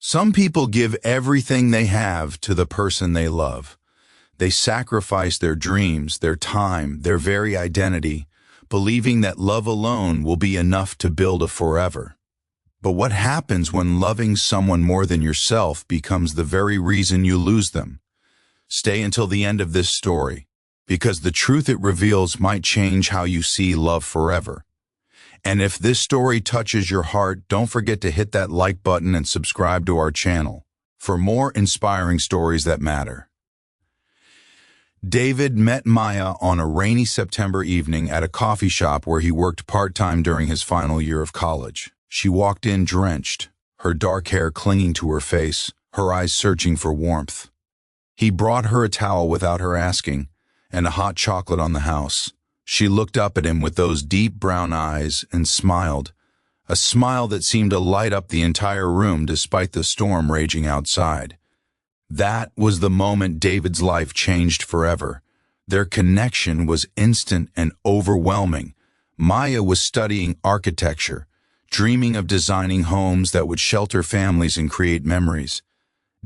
Some people give everything they have to the person they love. They sacrifice their dreams, their time, their very identity, believing that love alone will be enough to build a forever. But what happens when loving someone more than yourself becomes the very reason you lose them? Stay until the end of this story, because the truth it reveals might change how you see love forever. And if this story touches your heart, don't forget to hit that like button and subscribe to our channel for more inspiring stories that matter. David met Maya on a rainy September evening at a coffee shop where he worked part-time during his final year of college. She walked in drenched, her dark hair clinging to her face, her eyes searching for warmth. He brought her a towel without her asking, and a hot chocolate on the house. She looked up at him with those deep brown eyes and smiled, a smile that seemed to light up the entire room despite the storm raging outside. That was the moment David's life changed forever. Their connection was instant and overwhelming. Maya was studying architecture, dreaming of designing homes that would shelter families and create memories.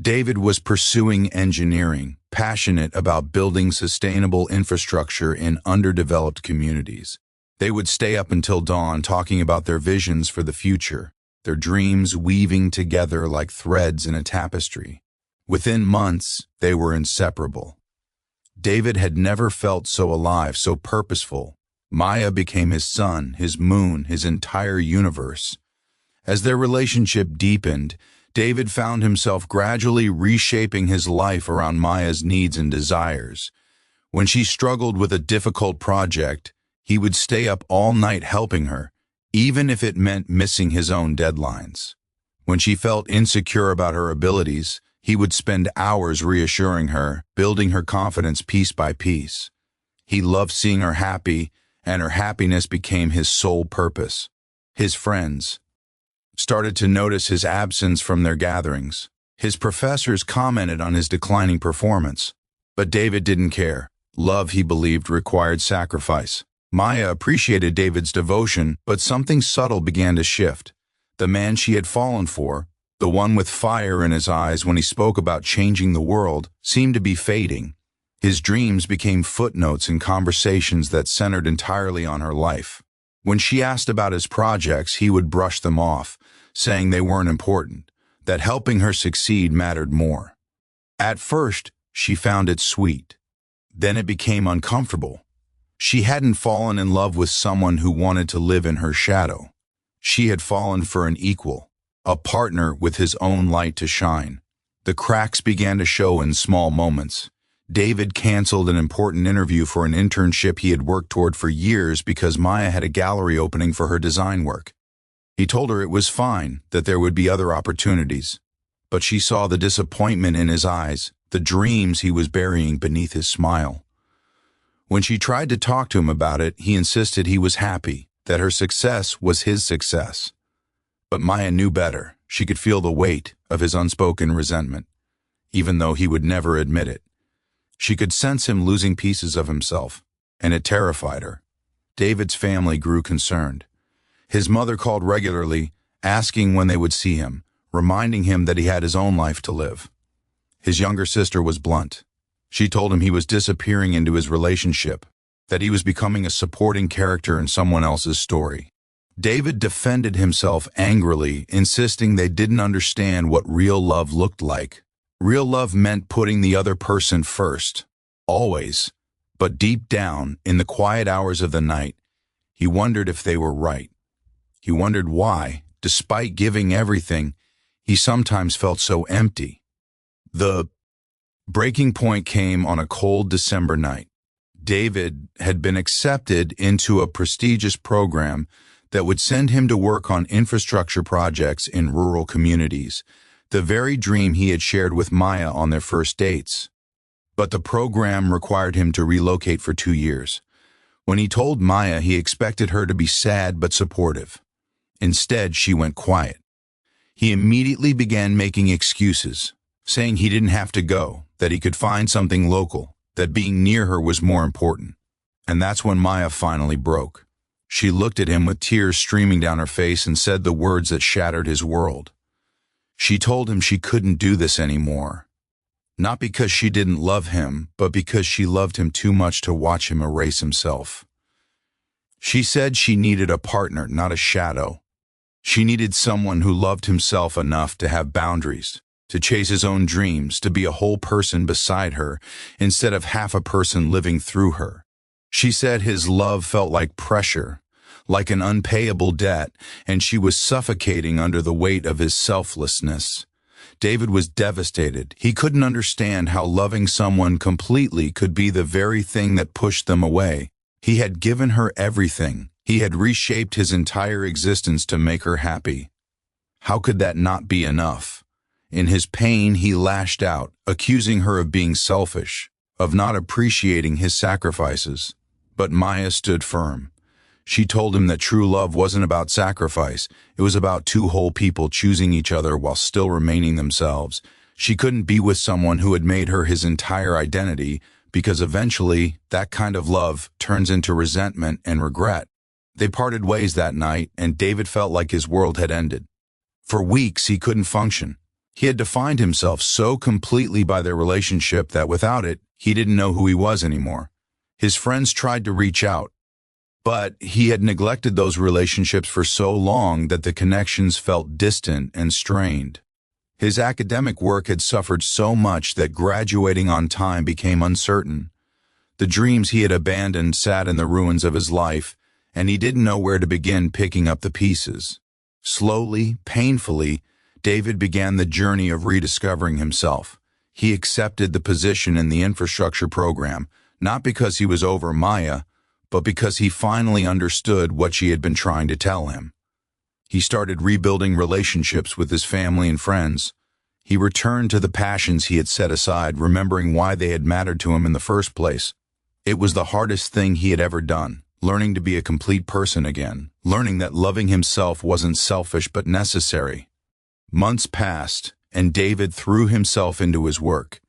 David was pursuing engineering, passionate about building sustainable infrastructure in underdeveloped communities. They would stay up until dawn talking about their visions for the future, their dreams weaving together like threads in a tapestry. Within months, they were inseparable. David had never felt so alive, so purposeful. Maya became his sun, his moon, his entire universe. As their relationship deepened, David found himself gradually reshaping his life around Maya's needs and desires. When she struggled with a difficult project, he would stay up all night helping her, even if it meant missing his own deadlines. When she felt insecure about her abilities, he would spend hours reassuring her, building her confidence piece by piece. He loved seeing her happy, and her happiness became his sole purpose. His friends started to notice his absence from their gatherings. His professors commented on his declining performance. But David didn't care. Love, he believed, required sacrifice. Maya appreciated David's devotion, but something subtle began to shift. The man she had fallen for, the one with fire in his eyes when he spoke about changing the world, seemed to be fading. His dreams became footnotes in conversations that centered entirely on her life. When she asked about his projects, he would brush them off, saying they weren't important, that helping her succeed mattered more. At first, she found it sweet. Then it became uncomfortable. She hadn't fallen in love with someone who wanted to live in her shadow. She had fallen for an equal, a partner with his own light to shine. The cracks began to show in small moments. David canceled an important interview for an internship he had worked toward for years because Maya had a gallery opening for her design work. He told her it was fine, that there would be other opportunities. But she saw the disappointment in his eyes, the dreams he was burying beneath his smile. When she tried to talk to him about it, he insisted he was happy, that her success was his success. But Maya knew better. She could feel the weight of his unspoken resentment, even though he would never admit it. She could sense him losing pieces of himself, and it terrified her. David's family grew concerned. His mother called regularly, asking when they would see him, reminding him that he had his own life to live. His younger sister was blunt. She told him he was disappearing into his relationship, that he was becoming a supporting character in someone else's story. David defended himself angrily, insisting they didn't understand what real love looked like. Real love meant putting the other person first, always. But deep down, in the quiet hours of the night, he wondered if they were right. He wondered why, despite giving everything, he sometimes felt so empty. The breaking point came on a cold December night. David had been accepted into a prestigious program that would send him to work on infrastructure projects in rural communities, the very dream he had shared with Maya on their first dates. But the program required him to relocate for 2 years. When he told Maya, he expected her to be sad but supportive. Instead, she went quiet. He immediately began making excuses, saying he didn't have to go, that he could find something local, that being near her was more important. And that's when Maya finally broke. She looked at him with tears streaming down her face and said the words that shattered his world. She told him she couldn't do this anymore. Not because she didn't love him, but because she loved him too much to watch him erase himself. She said she needed a partner, not a shadow. She needed someone who loved himself enough to have boundaries, to chase his own dreams, to be a whole person beside her, instead of half a person living through her. She said his love felt like pressure, like an unpayable debt, and she was suffocating under the weight of his selflessness. David was devastated. He couldn't understand how loving someone completely could be the very thing that pushed them away. He had given her everything. He had reshaped his entire existence to make her happy. How could that not be enough? In his pain, he lashed out, accusing her of being selfish, of not appreciating his sacrifices. But Maya stood firm. She told him that true love wasn't about sacrifice. It was about two whole people choosing each other while still remaining themselves. She couldn't be with someone who had made her his entire identity, because eventually that kind of love turns into resentment and regret. They parted ways that night, and David felt like his world had ended. For weeks, he couldn't function. He had defined himself so completely by their relationship that without it, he didn't know who he was anymore. His friends tried to reach out, but he had neglected those relationships for so long that the connections felt distant and strained. His academic work had suffered so much that graduating on time became uncertain. The dreams he had abandoned sat in the ruins of his life, and he didn't know where to begin picking up the pieces. Slowly, painfully, David began the journey of rediscovering himself. He accepted the position in the infrastructure program, not because he was over Maya, but because he finally understood what she had been trying to tell him. He started rebuilding relationships with his family and friends. He returned to the passions he had set aside, remembering why they had mattered to him in the first place. It was the hardest thing he had ever done, learning to be a complete person again, learning that loving himself wasn't selfish but necessary. Months passed, and David threw himself into his work.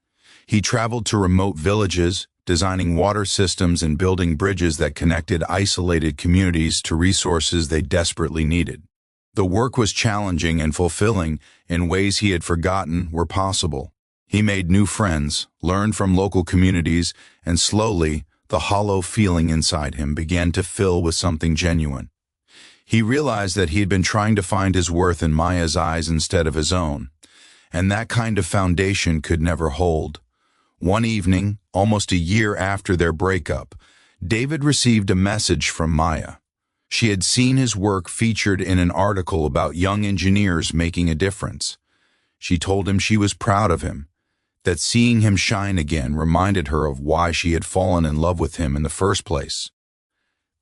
He traveled to remote villages, designing water systems and building bridges that connected isolated communities to resources they desperately needed. The work was challenging and fulfilling in ways he had forgotten were possible. He made new friends, learned from local communities, and slowly, the hollow feeling inside him began to fill with something genuine. He realized that he had been trying to find his worth in Maya's eyes instead of his own, and that kind of foundation could never hold. One evening, almost a year after their breakup, David received a message from Maya. She had seen his work featured in an article about young engineers making a difference. She told him she was proud of him, that seeing him shine again reminded her of why she had fallen in love with him in the first place.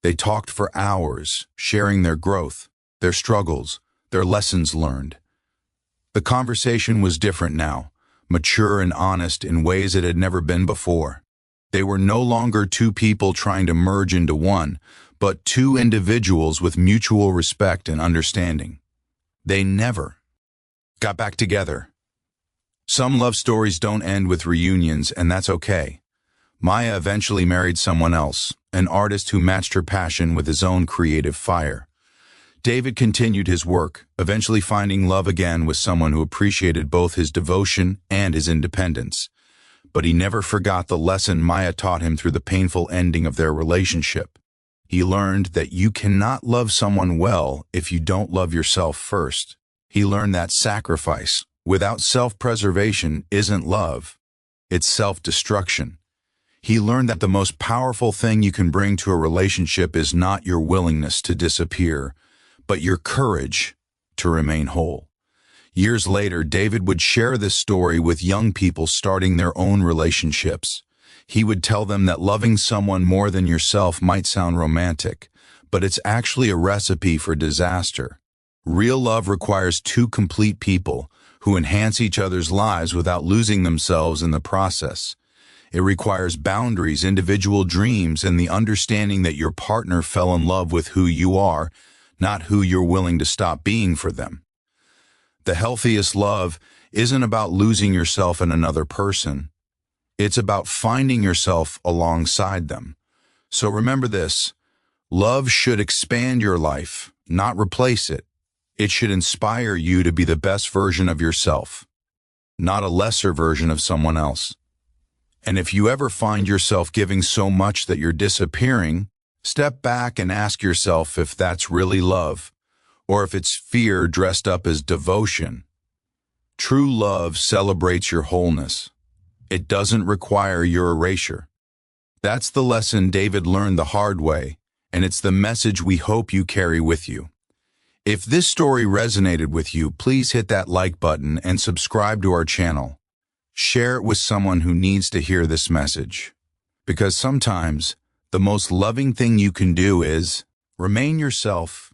They talked for hours, sharing their growth, their struggles, their lessons learned. The conversation was different now, mature and honest in ways it had never been before. They were no longer two people trying to merge into one, but two individuals with mutual respect and understanding. They never got back together. Some love stories don't end with reunions, and that's okay. Maya eventually married someone else, an artist who matched her passion with his own creative fire. David continued his work, eventually finding love again with someone who appreciated both his devotion and his independence. But he never forgot the lesson Maya taught him through the painful ending of their relationship. He learned that you cannot love someone well if you don't love yourself first. He learned that sacrifice, without self-preservation, isn't love. It's self-destruction. He learned that the most powerful thing you can bring to a relationship is not your willingness to disappear, but your courage to remain whole. Years later, David would share this story with young people starting their own relationships. He would tell them that loving someone more than yourself might sound romantic, but it's actually a recipe for disaster. Real love requires two complete people who enhance each other's lives without losing themselves in the process. It requires boundaries, individual dreams, and the understanding that your partner fell in love with who you are, not who you're willing to stop being for them. The healthiest love isn't about losing yourself in another person. It's about finding yourself alongside them. So remember this: love should expand your life, not replace it. It should inspire you to be the best version of yourself, not a lesser version of someone else. And if you ever find yourself giving so much that you're disappearing, step back and ask yourself if that's really love, or if it's fear dressed up as devotion. True love celebrates your wholeness. It doesn't require your erasure. That's the lesson David learned the hard way, and it's the message we hope you carry with you. If this story resonated with you, please hit that like button and subscribe to our channel. Share it with someone who needs to hear this message. Because sometimes, the most loving thing you can do is remain yourself,